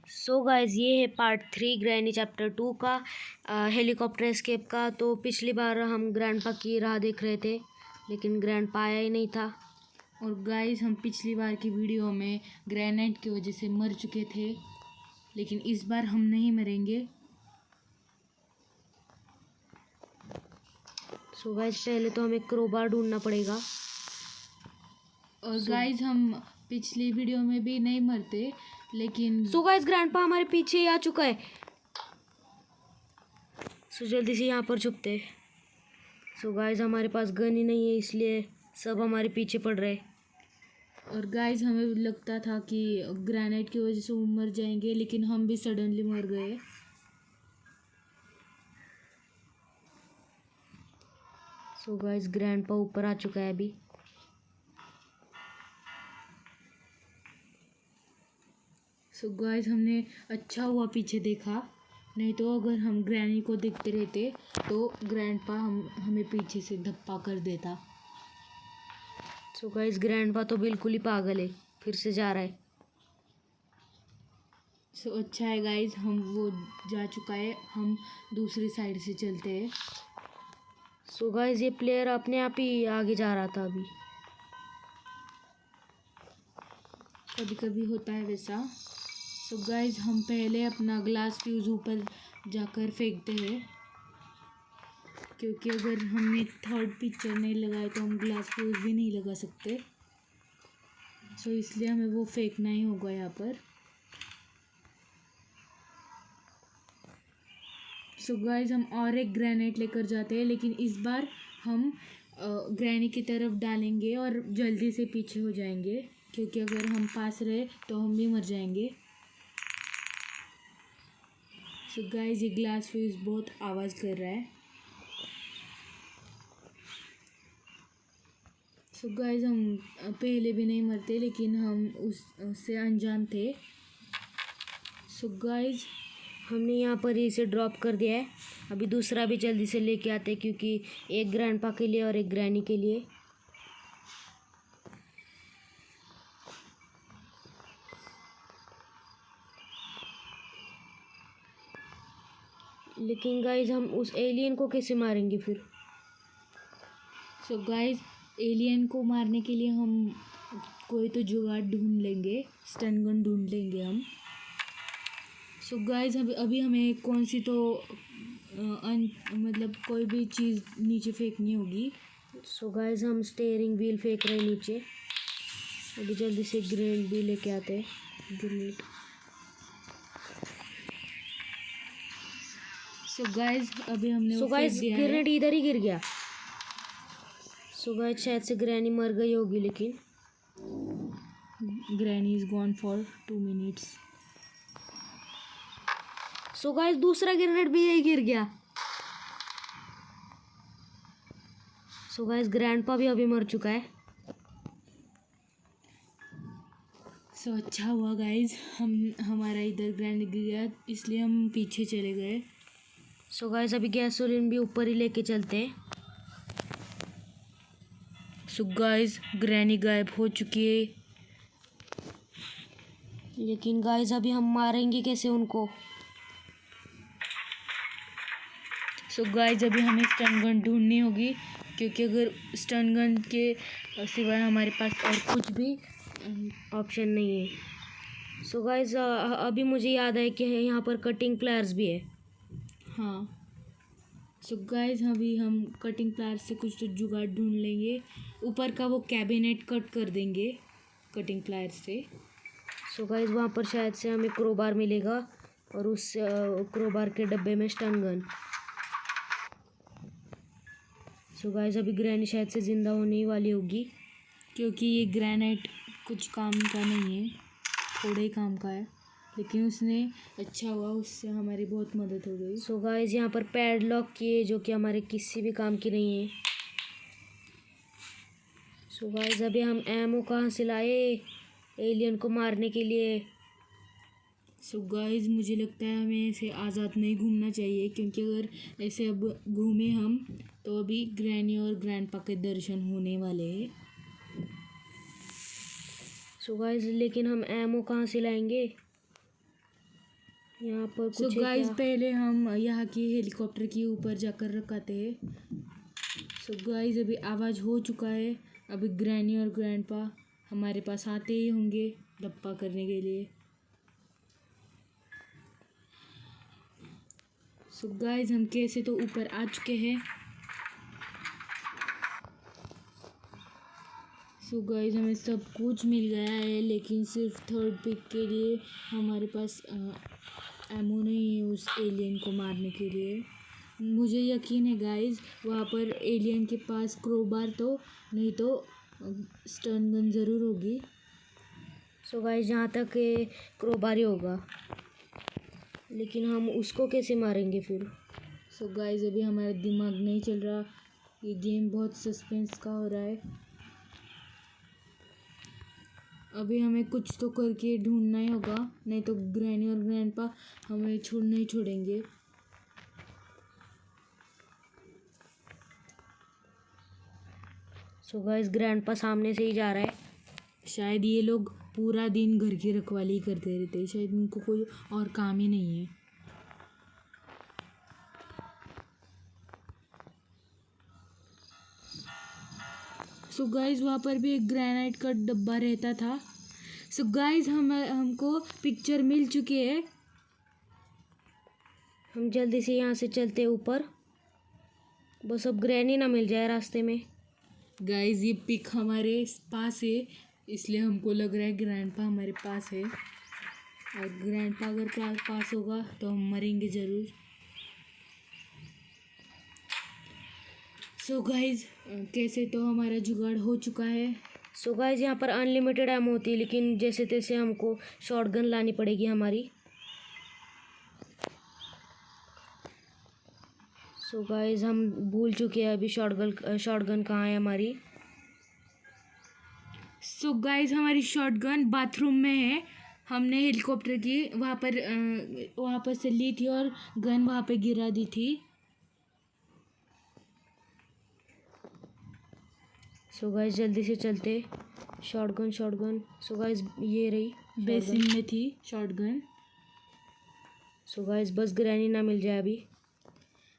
So guys, ये है part 3 granny chapter 2 का हेलीकॉप्टर एस्केप का। तो पिछली बार हम ग्रैंडपा की राह देख रहे थे, लेकिन ग्रैंडपा आया ही नहीं था। और गाइस, हम पिछली बार की वीडियो में ग्रेनेड की वजह से मर चुके थे, लेकिन इस बार हम नहीं मरेंगे। सो गाइस, पहले तो हमें क्रोबार ढूंढना पड़ेगा। और गाइस, हम पिछली वीडियो में भी नहीं मरते, लेकिन सो गाइस, ग्रैंडपा हमारे पीछे ही आ चुका है। सो जल्दी से यहाँ पर छुपते हैं। सो गाइस, हमारे पास गन ही नहीं है, इसलिए सब हमारे पीछे पड़ रहे। और गाइस, हमें लगता था कि ग्रेनेड की वजह से वो मर जाएंगे, लेकिन हम भी सडनली मर गए। सो गाइस, ग्रैंडपा ऊपर आ चुका है अभी। सो गाइस, हमने अच्छा हुआ पीछे देखा, नहीं तो अगर हम ग्रैनी को देखते रहते तो ग्रैंडपा हमें पीछे से धप्पा कर देता। सो गाइस, ग्रैंडपा तो बिल्कुल ही पागल है, फिर से जा रहा है। सो अच्छा है गाइस, हम वो जा चुका है, हम दूसरी साइड से चलते हैं। सो गाइस, ये प्लेयर अपने आप ही आगे जा रहा था अभी। कभी कभी होता है वैसा। सो गाइस, हम पहले अपना ग्लास फ्यूज़ ऊपर जाकर फेंकते हैं, क्योंकि अगर हमने थर्ड पिक्चर नहीं लगाए तो हम ग्लास फ्यूज़ भी नहीं लगा सकते। सो इसलिए हमें वो फेंकना ही होगा यहाँ पर। सो गाइस, हम और एक ग्रेनेड लेकर जाते हैं, लेकिन इस बार हम ग्रैनी की तरफ डालेंगे और जल्दी से पीछे हो जाएंगे, क्योंकि अगर हम पास रहे तो हम भी मर जाएंगे। सो गाइस, ये ग्लास फ्यूज़ बहुत आवाज़ कर रहा है। सो गाइस, हम पहले भी नहीं मरते, लेकिन हम उससे अनजान थे। सो गाइस, हमने यहाँ पर इसे ड्रॉप कर दिया है। अभी दूसरा भी जल्दी से लेके आते हैं, क्योंकि एक ग्रैंडपा के लिए और एक ग्रैनी के लिए। लेकिन गाइज, हम उस एलियन को कैसे मारेंगे फिर? सो गाइस, एलियन को मारने के लिए हम कोई तो जुगाड़ ढूंढ लेंगे, स्टन गन ढूंढ लेंगे हम। सो गाइस, अभी हमें कौन सी तो मतलब कोई भी चीज़ नीचे फेंकनी होगी। सो गाइज, हम स्टीयरिंग व्हील फेंक रहे हैं नीचे। अभी जल्दी से ग्रेनेड भी लेके आते हैं। ग्रेनेड। सो गाइस, अभी हमने सो वो फेंक गाइज, दिया है। ग्रेनेड इधर ही गिर गया। सो गाइज, शायद से ग्रैनी मर गई होगी, लेकिन granny is gone for 2 minutes. So guys, दूसरा ग्रेनेड भी यही गिर गया। सो गाइज, ग्रैंडपा भी अभी मर चुका है। सो अच्छा हुआ गाइज, हमारा इधर ग्रैंड गिर गया, इसलिए हम पीछे चले गए। सो गाइज, अभी गैसोलीन भी ऊपर ही लेके चलते हैं। सो गाइस, ग्रैनी गायब हो चुकी है। लेकिन गाइज, अभी हम मारेंगे कैसे उनको? सो गाइस, अभी हमें स्टन गन ढूंढनी होगी, क्योंकि अगर स्टन गन के सिवाय हमारे पास और कुछ भी ऑप्शन नहीं है। सो गाइज, अभी मुझे याद है कि यहाँ पर कटिंग प्लायर्स भी है। हाँ। सो गाइस, अभी हम कटिंग प्लायर से कुछ तो जुगाड़ ढूंढ लेंगे, ऊपर का वो कैबिनेट कट कर देंगे कटिंग प्लायर से। सो गाइज, वहाँ पर शायद से हमें क्रोबार मिलेगा, और उस क्रोबार के डब्बे में स्टन गन। सो गाइज, अभी ग्रैनी शायद से ज़िंदा होने ही वाली होगी, क्योंकि ये ग्रेनेड कुछ काम का नहीं है, थोड़े ही काम का है, लेकिन उसने अच्छा हुआ, उससे हमारी बहुत मदद हो गई। सो गाइज, यहाँ पर पैडलॉक किए जो कि हमारे किसी भी काम की नहीं है। सो गाइज, अभी हम एमओ कहाँ से लाए एलियन को मारने के लिए? सो गाइस, मुझे लगता है हमें ऐसे आज़ाद नहीं घूमना चाहिए, क्योंकि अगर ऐसे अब घूमे हम तो अभी ग्रैनी और ग्रैंडपा के दर्शन होने वाले हैं। सो गाइज, लेकिन हम एमओ कहाँ से लाएंगे? यहाँ पर सो कुछ है गाइस क्या? पहले हम यहाँ की हेलीकॉप्टर के ऊपर जाकर रखाते हैं। सो गाइस अभी आवाज़ हो चुका है। अभी ग्रैनी और ग्रैंडपा हमारे पास आते ही होंगे डप्पा करने के लिए। सो गाइस हम कैसे तो ऊपर आ चुके हैं। सो गाइस हमें सब कुछ मिल गया है, लेकिन सिर्फ थर्ड पिक के लिए हमारे पास एमो नहीं है उस एलियन को मारने के लिए। मुझे यकीन है गाइस वहाँ पर एलियन के पास क्रोबार तो नहीं तो स्टन गन ज़रूर होगी। सो गाइस जहाँ तक क्रोबारी होगा, लेकिन हम उसको कैसे मारेंगे फिर? सो गाइस अभी हमारा दिमाग नहीं चल रहा। ये गेम बहुत सस्पेंस का हो रहा है। अभी हमें कुछ तो करके ढूंढना ही होगा, नहीं तो ग्रैनी और ग्रैंडपा हमें नहीं छोड़ेंगे। सो गाइस ग्रैंडपा सामने से ही जा रहा है। शायद ये लोग पूरा दिन घर की रखवाली ही करते रहते हैं, शायद इनको कोई और काम ही नहीं है। सो गाइस वहाँ पर भी एक ग्रेनाइट का डब्बा रहता था। सो गाइस हमको पिक्चर मिल चुकी है। हम जल्दी से यहाँ से चलते हैं ऊपर, बस अब ग्रैनी ना मिल जाए रास्ते में। गाइस ये पिक हमारे पास है, इसलिए हमको लग रहा है ग्रैंडपा हमारे पास है, और ग्रैंडपा अगर पास होगा तो हम मरेंगे ज़रूर। सो गाइस कैसे तो हमारा जुगाड़ हो चुका है। सो गाइस यहाँ पर अनलिमिटेड एम होती है, लेकिन जैसे तैसे हमको शॉटगन लानी पड़ेगी हमारी। सो गाइस हम भूल चुके हैं अभी शॉटगन कहाँ है हमारी। सो गाइस हमारी शॉटगन बाथरूम में है। हमने हेलीकॉप्टर की वहाँ पर से ली थी और गन वहाँ पे गिरा दी थी। सो गाइस जल्दी से चलते। शॉटगन। सो गाइस ये रही बेसिन में थी शॉटगन। सो गाइस बस ग्रैनी ना मिल जाए अभी।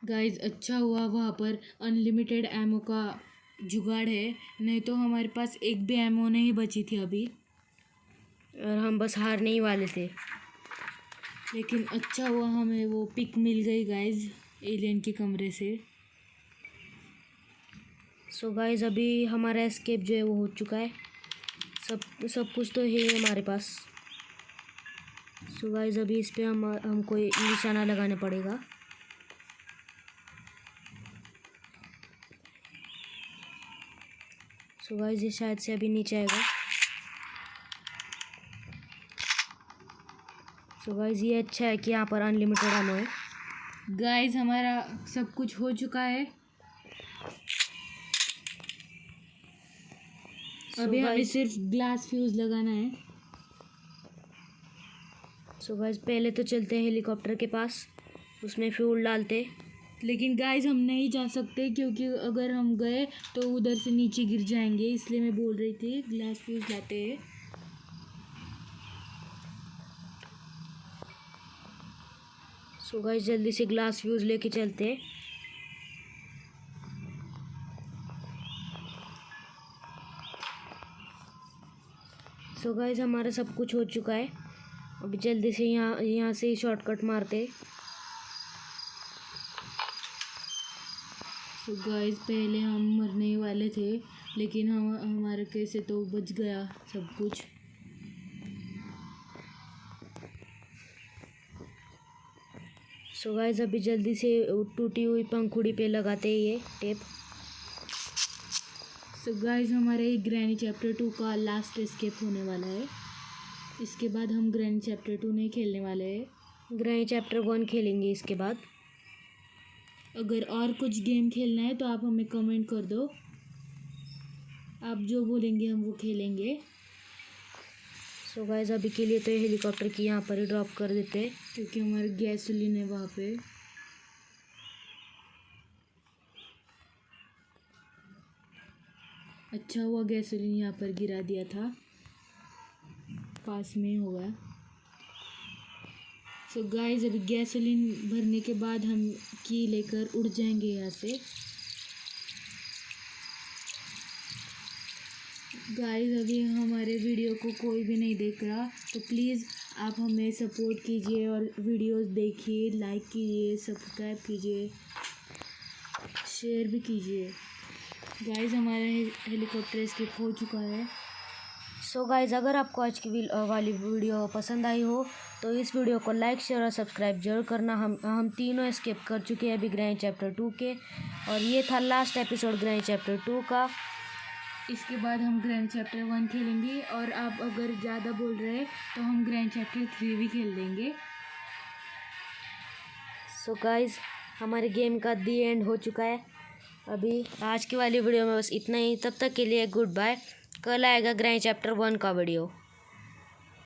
गाइस अच्छा हुआ वहाँ पर अनलिमिटेड एमो का जुगाड़ है, नहीं तो हमारे पास एक भी एमो नहीं बची थी अभी, और हम बस हारने ही वाले थे। लेकिन अच्छा हुआ हमें वो पिक मिल गई गाइस एलियन के कमरे से। सो गाइस अभी हमारा एस्केप जो है वो हो चुका है। सब कुछ तो है हमारे पास। सो गाइस अभी इस पे हमको निशाना लगाना पड़ेगा। सो गाइस ये शायद से अभी नीचे आएगा। सो गाइस ये अच्छा है कि यहाँ पर अनलिमिटेड एमो है। गाइस हमारा सब कुछ हो चुका है। अभी हमें सिर्फ ग्लास फ्यूज लगाना है। सो गाइस पहले तो चलते हैं हेलीकॉप्टर के पास, उसमें फ्यूल डालते। लेकिन गाइस हम नहीं जा सकते, क्योंकि अगर हम गए तो उधर से नीचे गिर जाएंगे, इसलिए मैं बोल रही थी ग्लास फ्यूज लाते हैं। सो गाइस जल्दी से ग्लास फ्यूज लेके चलते हैं। सो गाइस हमारा सब कुछ हो चुका है। अभी जल्दी से यहाँ से ही शॉर्टकट मारते। सो गाइस पहले हम मरने ही वाले थे, लेकिन हमारे कैसे तो बच गया सब कुछ। सो गाइस अभी जल्दी से टूटी हुई पंखुड़ी पे लगाते हैं ये टेप। सो गाइस हमारे ग्रैनी चैप्टर 2 का लास्ट एस्केप होने वाला है। इसके बाद हम ग्रैनी चैप्टर 2 नहीं खेलने वाले हैं। ग्रैनी चैप्टर 1 खेलेंगे इसके बाद। अगर और कुछ गेम खेलना है तो आप हमें कमेंट कर दो, आप जो बोलेंगे हम वो खेलेंगे। सो गाइस अभी के लिए तो ये हेलीकॉप्टर की यहाँ पर ही ड्रॉप कर देते हैं, क्योंकि हमारे गैसोलीन है वहाँ पे। अच्छा हुआ गैसोलीन यहाँ पर गिरा दिया था, पास में होगा। सो गाइस अभी गैसोलीन भरने के बाद हम की लेकर उड़ जाएंगे यहाँ से। गाइस अभी हमारे वीडियो को कोई भी नहीं देख रहा, तो प्लीज़ आप हमें सपोर्ट कीजिए और वीडियोस देखिए, लाइक कीजिए, सब्सक्राइब कीजिए, शेयर भी कीजिए। गाइस हमारा हेलीकॉप्टर स्किप हो चुका है। सो गाइज अगर आपको आज की वाली वीडियो पसंद आई हो तो इस वीडियो को लाइक शेयर और सब्सक्राइब जरूर करना। हम तीनों स्किप कर चुके हैं अभी ग्रैंड चैप्टर 2 के, और ये था लास्ट एपिसोड ग्रैंड चैप्टर 2 का। इसके बाद हम ग्रैंड चैप्टर 1 खेलेंगे, और आप अगर ज़्यादा बोल रहे हैं तो हम ग्रैंड चैप्टर 3 भी खेल देंगे। सो गाइज हमारे गेम का दी एंड हो चुका है। अभी आज की वाली वीडियो में बस इतना ही। तब तक के लिए गुड बाय। कल आएगा ग्रैंड चैप्टर 1 का वीडियो।